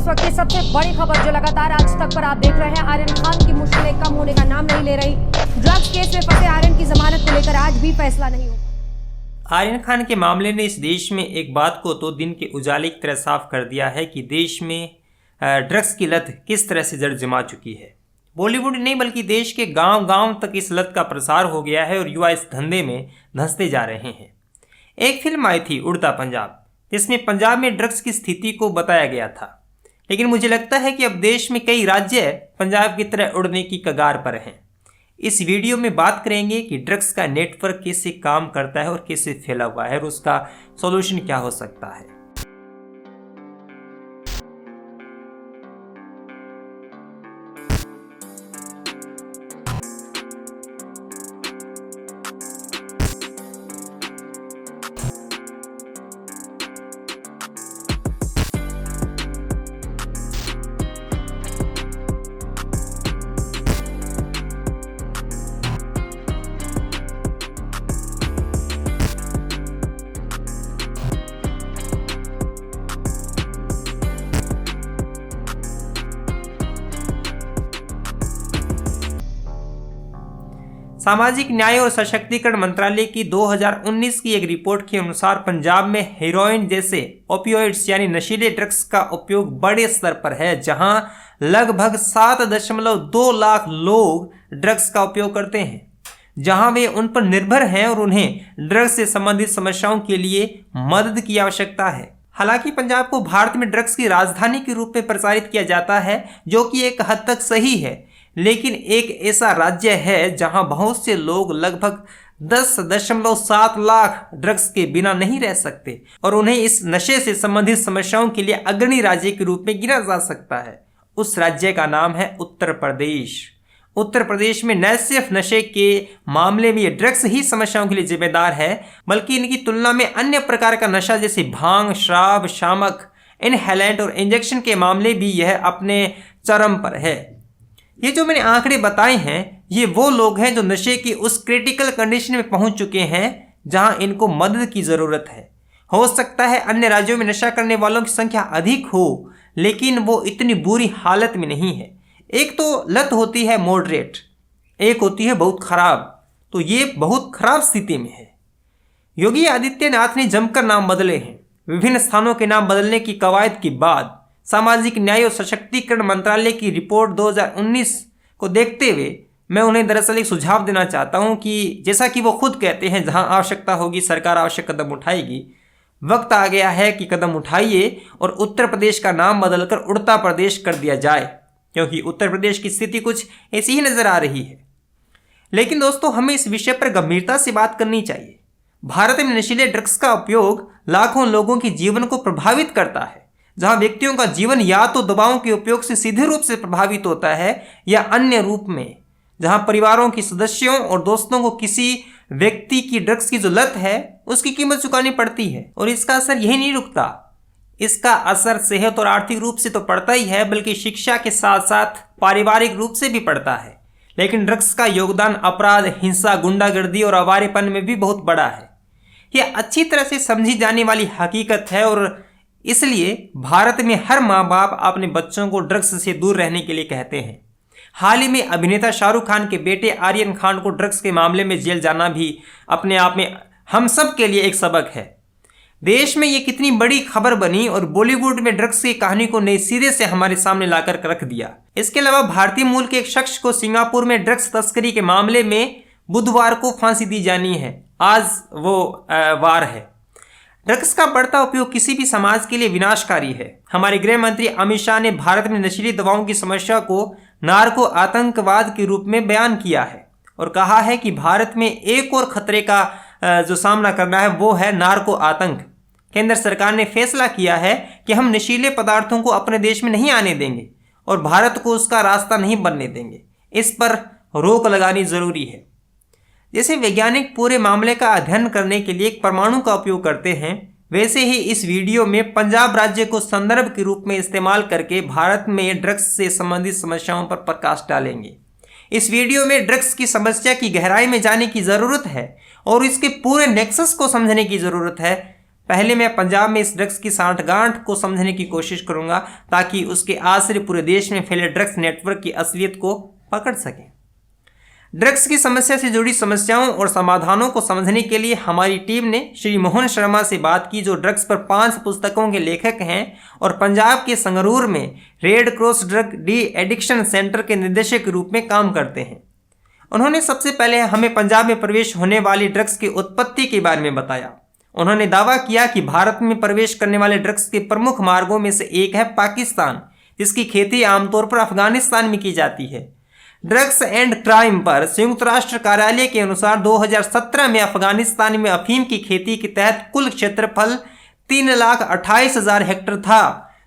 वक्त की सबसे बड़ी खबर जो लगातार आज तक पर आप देख रहे हैं, आर्यन खान की मुश्किलें कम होने का नाम नहीं ले रही। ड्रग्स केस में फंसे आर्यन की जमानत को लेकर आज भी फैसला नहीं हुआ। आर्यन खान के मामले ने इस देश में एक बात को तो दिन के उजाले की तरह साफ कर दिया है कि देश में ड्रग्स की लत किस तरह से जड़ जमा चुकी है। बॉलीवुड नहीं बल्कि देश के गांव गांव तक इस लत का प्रसार हो गया है और युवा इस धंधे में धंसते जा रहे हैं। एक फिल्म आई थी उड़ता पंजाब, जिसमें पंजाब में ड्रग्स की स्थिति को बताया गया था, लेकिन मुझे लगता है कि अब देश में कई राज्य पंजाब की तरह उड़ने की कगार पर हैं। इस वीडियो में बात करेंगे कि ड्रग्स का नेटवर्क कैसे काम करता है और कैसे फैला हुआ है और उसका सॉल्यूशन क्या हो सकता है। सामाजिक न्याय और सशक्तिकरण मंत्रालय की 2019 की एक रिपोर्ट के अनुसार पंजाब में हेरोइन जैसे ओपियोइड्स यानी नशीले ड्रग्स का उपयोग बड़े स्तर पर है, जहां लगभग 7.2 लाख लोग ड्रग्स का उपयोग करते हैं, जहां वे उन पर निर्भर हैं और उन्हें ड्रग्स से संबंधित समस्याओं के लिए मदद की आवश्यकता है। हालांकि पंजाब को भारत में ड्रग्स की राजधानी के रूप में प्रचारित किया जाता है, जो कि एक हद तक सही है, लेकिन एक ऐसा राज्य है जहां बहुत से लोग लगभग 10.7 लाख ड्रग्स के बिना नहीं रह सकते और उन्हें इस नशे से संबंधित समस्याओं के लिए अग्रणी राज्य के रूप में गिना जा सकता है। उस राज्य का नाम है उत्तर प्रदेश। उत्तर प्रदेश में न सिर्फ नशे के मामले में ये ड्रग्स ही समस्याओं के लिए जिम्मेदार है, बल्कि इनकी तुलना में अन्य प्रकार का नशा जैसे भांग, शराब, शामक, इनहेलेंट और इंजेक्शन के मामले भी यह अपने चरम पर है। ये जो मैंने आंकड़े बताए हैं, ये वो लोग हैं जो नशे की उस क्रिटिकल कंडीशन में पहुंच चुके हैं जहां इनको मदद की ज़रूरत है। हो सकता है अन्य राज्यों में नशा करने वालों की संख्या अधिक हो, लेकिन वो इतनी बुरी हालत में नहीं है। एक तो लत होती है मॉडरेट, एक होती है बहुत खराब, तो ये बहुत खराब स्थिति में है। योगी आदित्यनाथ ने जमकर नाम बदले हैं। विभिन्न स्थानों के नाम बदलने की कवायद के बाद सामाजिक न्याय और सशक्तिकरण मंत्रालय की रिपोर्ट 2019 को देखते हुए मैं उन्हें दरअसल एक सुझाव देना चाहता हूं कि जैसा कि वो खुद कहते हैं, जहां आवश्यकता होगी सरकार आवश्यक कदम उठाएगी। वक्त आ गया है कि कदम उठाइए और उत्तर प्रदेश का नाम बदलकर उड़ता प्रदेश कर दिया जाए, क्योंकि उत्तर प्रदेश की स्थिति कुछ ऐसी ही नजर आ रही है। लेकिन दोस्तों, हमें इस विषय पर गंभीरता से बात करनी चाहिए। भारत में नशीले ड्रग्स का उपयोग लाखों लोगों के जीवन को प्रभावित करता है, जहां व्यक्तियों का जीवन या तो दवाओं के उपयोग से सीधे रूप से प्रभावित होता है या अन्य रूप में, जहां परिवारों के सदस्यों और दोस्तों को किसी व्यक्ति की ड्रग्स की जो लत है उसकी कीमत चुकानी पड़ती है। और इसका असर यही नहीं रुकता, इसका असर सेहत और आर्थिक रूप से तो पड़ता ही है, बल्कि शिक्षा के साथ साथ पारिवारिक रूप से भी पड़ता है। लेकिन ड्रग्स का योगदान अपराध, हिंसा, गुंडागर्दी और आवारेपन में भी बहुत बड़ा है। यह अच्छी तरह से समझी जाने वाली हकीकत है और इसलिए भारत में हर माँ बाप अपने बच्चों को ड्रग्स से दूर रहने के लिए कहते हैं। हाल ही में अभिनेता शाहरुख खान के बेटे आर्यन खान को ड्रग्स के मामले में जेल जाना भी अपने आप में हम सब के लिए एक सबक है। देश में ये कितनी बड़ी खबर बनी और बॉलीवुड में ड्रग्स की कहानी को नए सिरे से हमारे सामने लाकर रख दिया। इसके अलावा भारतीय मूल के एक शख्स को सिंगापुर में ड्रग्स तस्करी के मामले में बुधवार को फांसी दी जानी है। आज वो वार है। ड्रग्स का बढ़ता उपयोग किसी भी समाज के लिए विनाशकारी है। हमारे गृह मंत्री अमित शाह ने भारत में नशीली दवाओं की समस्या को नार्को आतंकवाद के रूप में बयान किया है और कहा है कि भारत में एक और खतरे का जो सामना करना है वो है नार्को आतंक। केंद्र सरकार ने फैसला किया है कि हम नशीले पदार्थों को अपने देश में नहीं आने देंगे और भारत को उसका रास्ता नहीं बनने देंगे। इस पर रोक लगानी जरूरी है। जैसे वैज्ञानिक पूरे मामले का अध्ययन करने के लिए एक परमाणु का उपयोग करते हैं, वैसे ही इस वीडियो में पंजाब राज्य को संदर्भ के रूप में इस्तेमाल करके भारत में ड्रग्स से संबंधित समस्याओं पर प्रकाश डालेंगे। इस वीडियो में ड्रग्स की समस्या की गहराई में जाने की ज़रूरत है और इसके पूरे नेक्सस को समझने की ज़रूरत है। पहले मैं पंजाब में इस ड्रग्स की सांठगांठ को समझने की कोशिश करूंगा ताकि उसके आश्रय पूरे देश में फैले ड्रग्स नेटवर्क की असलियत को पकड़ सकें। ड्रग्स की समस्या से जुड़ी समस्याओं और समाधानों को समझने के लिए हमारी टीम ने श्री मोहन शर्मा से बात की, जो ड्रग्स पर 5 पुस्तकों के लेखक हैं और पंजाब के संगरूर में red cross drug de addiction centre के निदेशक के रूप में काम करते हैं। उन्होंने सबसे पहले हमें पंजाब में प्रवेश होने वाली ड्रग्स की उत्पत्ति के बारे में बताया। उन्होंने दावा किया कि भारत में प्रवेश करने वाले ड्रग्स के प्रमुख मार्गों में से एक है पाकिस्तान, जिसकी खेती आमतौर पर अफगानिस्तान में की जाती है। ड्रग्स एंड क्राइम पर संयुक्त राष्ट्र कार्यालय के अनुसार 2017 में अफगानिस्तान में अफीम की खेती के तहत कुल क्षेत्रफल 3,28,000 हेक्टेयर था,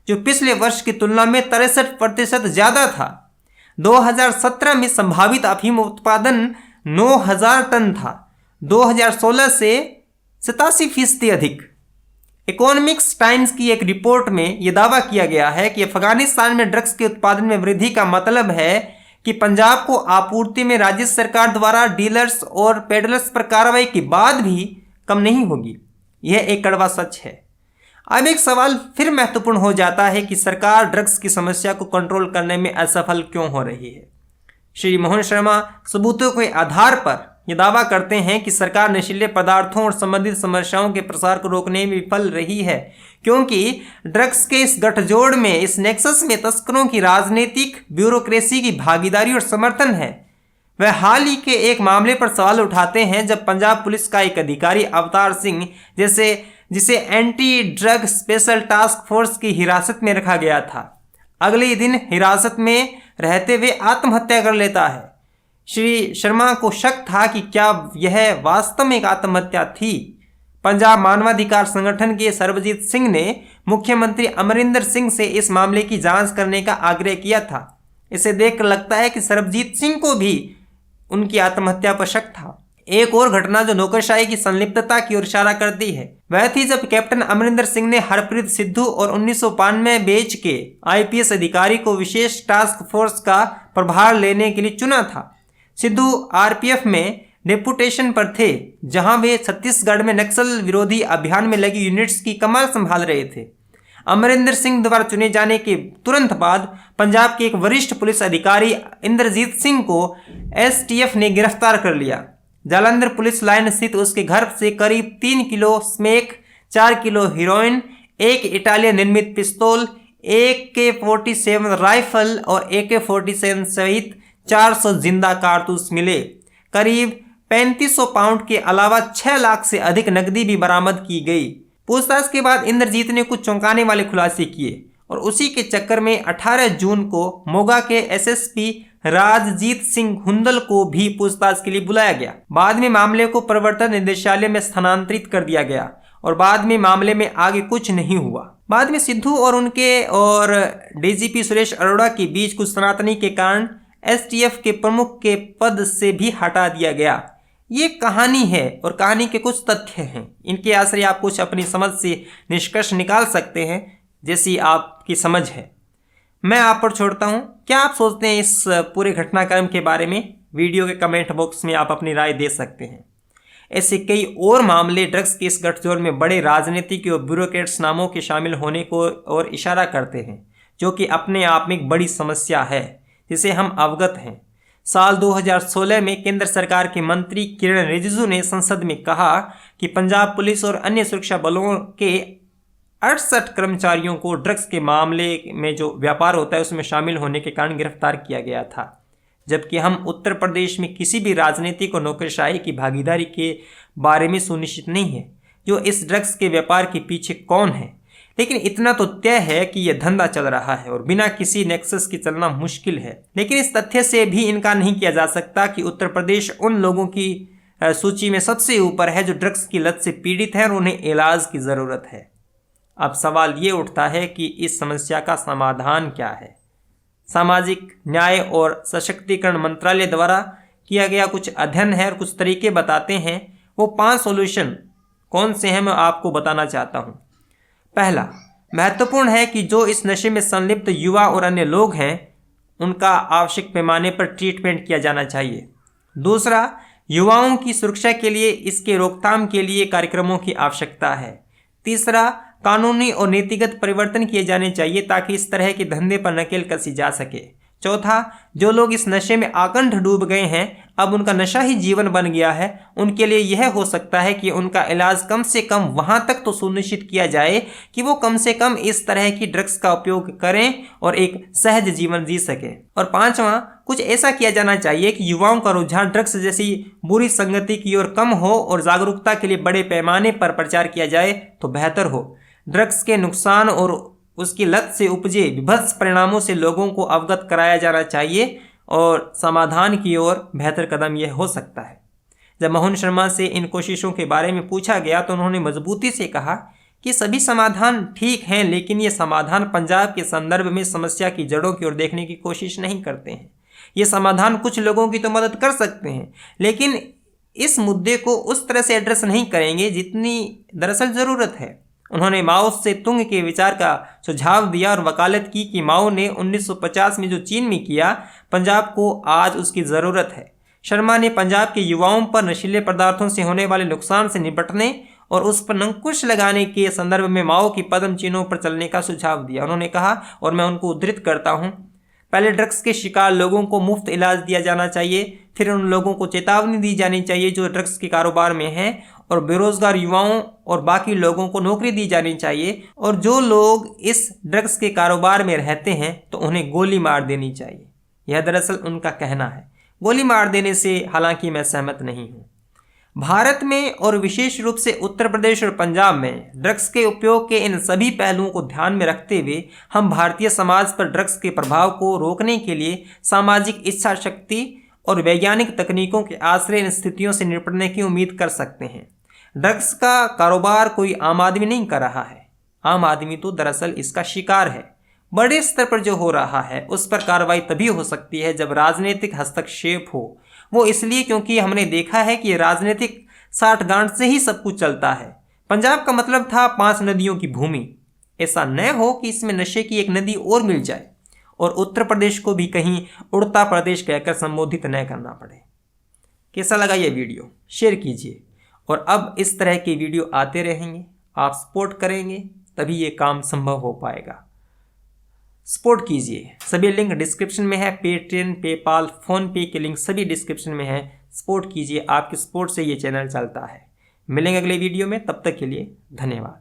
जो पिछले वर्ष की तुलना में 63% ज्यादा था। 2017 में संभावित अफीम उत्पादन 9,000 टन था, 2016 से 87% अधिक। इकोनॉमिक्स टाइम्स की एक रिपोर्ट में यह दावा किया गया है कि अफगानिस्तान में ड्रग्स के उत्पादन में वृद्धि का मतलब है कि पंजाब को आपूर्ति में राज्य सरकार द्वारा डीलर्स और पेडलर्स पर कार्रवाई के बाद भी कम नहीं होगी। यह एक कड़वा सच है। अब एक सवाल फिर महत्वपूर्ण हो जाता है कि सरकार ड्रग्स की समस्या को कंट्रोल करने में असफल क्यों हो रही है। श्री मोहन शर्मा सबूतों के आधार पर यह दावा करते हैं कि सरकार नशीले पदार्थों और संबंधित समस्याओं के प्रसार को रोकने में विफल रही है, क्योंकि ड्रग्स के इस गठजोड़ में, इस नेक्सस में तस्करों की राजनीतिक ब्यूरोक्रेसी की भागीदारी और समर्थन है। वह हाल ही के एक मामले पर सवाल उठाते हैं जब पंजाब पुलिस का एक अधिकारी अवतार सिंह जिसे anti drug special task force की हिरासत में रखा गया था, अगले ही दिन हिरासत में रहते हुए आत्महत्या कर लेता है। श्री शर्मा को शक था कि क्या यह वास्तव में एक आत्महत्या थी। पंजाब मानवाधिकार संगठन के सरबजीत सिंह ने मुख्यमंत्री अमरिंदर सिंह से इस मामले की जांच करने का आग्रह किया था। इसे देखकर लगता है कि सरबजीत सिंह को भी उनकी आत्महत्या पर शक था। एक और घटना जो नौकरशाही की संलिप्तता की ओर इशारा करती है वह थी जब कैप्टन अमरिंदर सिंह ने हरप्रीत सिद्धू और 1992 बैच के IPS अधिकारी को विशेष टास्क फोर्स का प्रभार लेने के लिए चुना था। सिद्धू RPF में डेपुटेशन पर थे, जहां वे छत्तीसगढ़ में नक्सल विरोधी अभियान में लगी यूनिट्स की कमान संभाल रहे थे। अमरिंदर सिंह द्वारा चुने जाने के तुरंत बाद पंजाब के एक वरिष्ठ पुलिस अधिकारी इंद्रजीत सिंह को STF ने गिरफ्तार कर लिया। जालंधर पुलिस लाइन स्थित उसके घर से करीब 3 kilo smack, 4 kilo heroine, 1 Italian निर्मित पिस्तौल, AK-47 राइफल और AK-47 सहित 400 जिंदा कारतूस मिले। करीब 3500 पाउंड के अलावा 6 लाख से अधिक नकदी भी बरामद की गई। पूछताछ के बाद इंद्रजीत ने कुछ चौंकाने वाले खुलासे किए और उसी के चक्कर में 18 जून को मोगा के SSP राजजीत सिंह हुंदल को भी पूछताछ के लिए बुलाया गया। बाद में मामले को प्रवर्तन निदेशालय में स्थानांतरित कर दिया गया और बाद में मामले में आगे कुछ नहीं हुआ। बाद में सिद्धू और उनके और DGP सुरेश अरोड़ा के बीच कुछ सनातनी के कारण STF के प्रमुख के पद से भी हटा दिया गया। ये कहानी है और कहानी के कुछ तथ्य हैं। इनके आश्रय आप कुछ अपनी समझ से निष्कर्ष निकाल सकते हैं, जैसी आपकी समझ है। मैं आप पर छोड़ता हूं। क्या आप सोचते हैं इस पूरे घटनाक्रम के बारे में? वीडियो के कमेंट बॉक्स में आप अपनी राय दे सकते हैं। ऐसे कई और मामले ड्रग्स के इस गठजोड़ में बड़े राजनीतिक और ब्यूरोक्रेट्स नामों के शामिल होने को और इशारा करते हैं, जो कि अपने आप में एक बड़ी समस्या है जिसे हम अवगत हैं। साल 2016 में केंद्र सरकार के मंत्री किरण रिजिजू ने संसद में कहा कि पंजाब पुलिस और अन्य सुरक्षा बलों के 68 कर्मचारियों को ड्रग्स के मामले में जो व्यापार होता है उसमें शामिल होने के कारण गिरफ्तार किया गया था, जबकि हम उत्तर प्रदेश में किसी भी राजनीतिक और नौकरशाही की भागीदारी के बारे में सुनिश्चित नहीं है जो इस ड्रग्स के व्यापार के पीछे कौन है। लेकिन इतना तो तय है कि यह धंधा चल रहा है और बिना किसी नेक्सस की चलना मुश्किल है। लेकिन इस तथ्य से भी इनकार नहीं किया जा सकता कि उत्तर प्रदेश उन लोगों की सूची में सबसे ऊपर है जो ड्रग्स की लत से पीड़ित हैं और उन्हें इलाज की ज़रूरत है। अब सवाल ये उठता है कि इस समस्या का समाधान क्या है। सामाजिक न्याय और सशक्तिकरण मंत्रालय द्वारा किया गया कुछ अध्ययन है और कुछ तरीके बताते हैं। वो 5 सॉल्यूशन कौन से हैं मैं आपको बताना चाहता हूँ। पहला, महत्वपूर्ण है कि जो इस नशे में संलिप्त युवा और अन्य लोग हैं उनका आवश्यक पैमाने पर ट्रीटमेंट किया जाना चाहिए। दूसरा, युवाओं की सुरक्षा के लिए इसके रोकथाम के लिए कार्यक्रमों की आवश्यकता है। तीसरा, कानूनी और नीतिगत परिवर्तन किए जाने चाहिए ताकि इस तरह के धंधे पर नकेल कसी जा सके। चौथा, जो लोग इस नशे में आकंठ डूब गए हैं, अब उनका नशा ही जीवन बन गया है, उनके लिए यह हो सकता है कि उनका इलाज कम से कम वहां तक तो सुनिश्चित किया जाए कि वो कम से कम इस तरह की ड्रग्स का उपयोग करें और एक सहज जीवन जी सके। और पांचवा, कुछ ऐसा किया जाना चाहिए कि युवाओं का रुझान ड्रग्स जैसी बुरी संगति की ओर कम हो और जागरूकता के लिए बड़े पैमाने पर प्रचार किया जाए तो बेहतर हो। ड्रग्स के नुकसान और उसकी लत से उपजे विभत्स परिणामों से लोगों को अवगत कराया जाना चाहिए और समाधान की ओर बेहतर कदम यह हो सकता है। जब मोहन शर्मा से इन कोशिशों के बारे में पूछा गया तो उन्होंने मजबूती से कहा कि सभी समाधान ठीक हैं, लेकिन ये समाधान पंजाब के संदर्भ में समस्या की जड़ों की ओर देखने की कोशिश नहीं करते हैं। ये समाधान कुछ लोगों की तो मदद कर सकते हैं, लेकिन इस मुद्दे को उस तरह से एड्रेस नहीं करेंगे जितनी दरअसल ज़रूरत है। उन्होंने माओ से तुंग के विचार का सुझाव दिया और वकालत की कि माओ ने 1950 में जो चीन में किया, पंजाब को आज उसकी ज़रूरत है। शर्मा ने पंजाब के युवाओं पर नशीले पदार्थों से होने वाले नुकसान से निपटने और उस पर अंकुश लगाने के संदर्भ में माओ की पदम चिन्हों पर चलने का सुझाव दिया। उन्होंने कहा, और मैं उनको उद्धृत करता हूँ, पहले ड्रग्स के शिकार लोगों को मुफ्त इलाज दिया जाना चाहिए, फिर उन लोगों को चेतावनी दी जानी चाहिए जो ड्रग्स के कारोबार में हैं, और बेरोजगार युवाओं और बाकी लोगों को नौकरी दी जानी चाहिए, और जो लोग इस ड्रग्स के कारोबार में रहते हैं तो उन्हें गोली मार देनी चाहिए। यह दरअसल उनका कहना है। गोली मार देने से हालांकि मैं सहमत नहीं हूँ। भारत में और विशेष रूप से उत्तर प्रदेश और पंजाब में ड्रग्स के उपयोग के इन सभी पहलुओं को ध्यान में रखते हुए हम भारतीय समाज पर ड्रग्स के प्रभाव को रोकने के लिए सामाजिक इच्छा शक्ति और वैज्ञानिक तकनीकों के आश्रय इन स्थितियों से निपटने की उम्मीद कर सकते हैं। ड्रग्स का कारोबार कोई आम आदमी नहीं कर रहा है, आम आदमी तो दरअसल इसका शिकार है। बड़े स्तर पर जो हो रहा है उस पर कार्रवाई तभी हो सकती है जब राजनीतिक हस्तक्षेप हो। वो इसलिए क्योंकि हमने देखा है कि राजनीतिक साठगांठ से ही सब कुछ चलता है। पंजाब का मतलब था 5 नदियों की भूमि। ऐसा न हो कि इसमें नशे की एक नदी और मिल जाए और उत्तर प्रदेश को भी कहीं उड़ता प्रदेश कहकर संबोधित न करना पड़े। कैसा लगा ये वीडियो? शेयर कीजिए। और अब इस तरह के वीडियो आते रहेंगे, आप सपोर्ट करेंगे तभी ये काम संभव हो पाएगा। सपोर्ट कीजिए। सभी लिंक डिस्क्रिप्शन में है। पेटीएम, पेपाल, फ़ोनपे के लिंक सभी डिस्क्रिप्शन में है। सपोर्ट कीजिए, आपके सपोर्ट से ये चैनल चलता है। मिलेंगे अगले वीडियो में, तब तक के लिए धन्यवाद।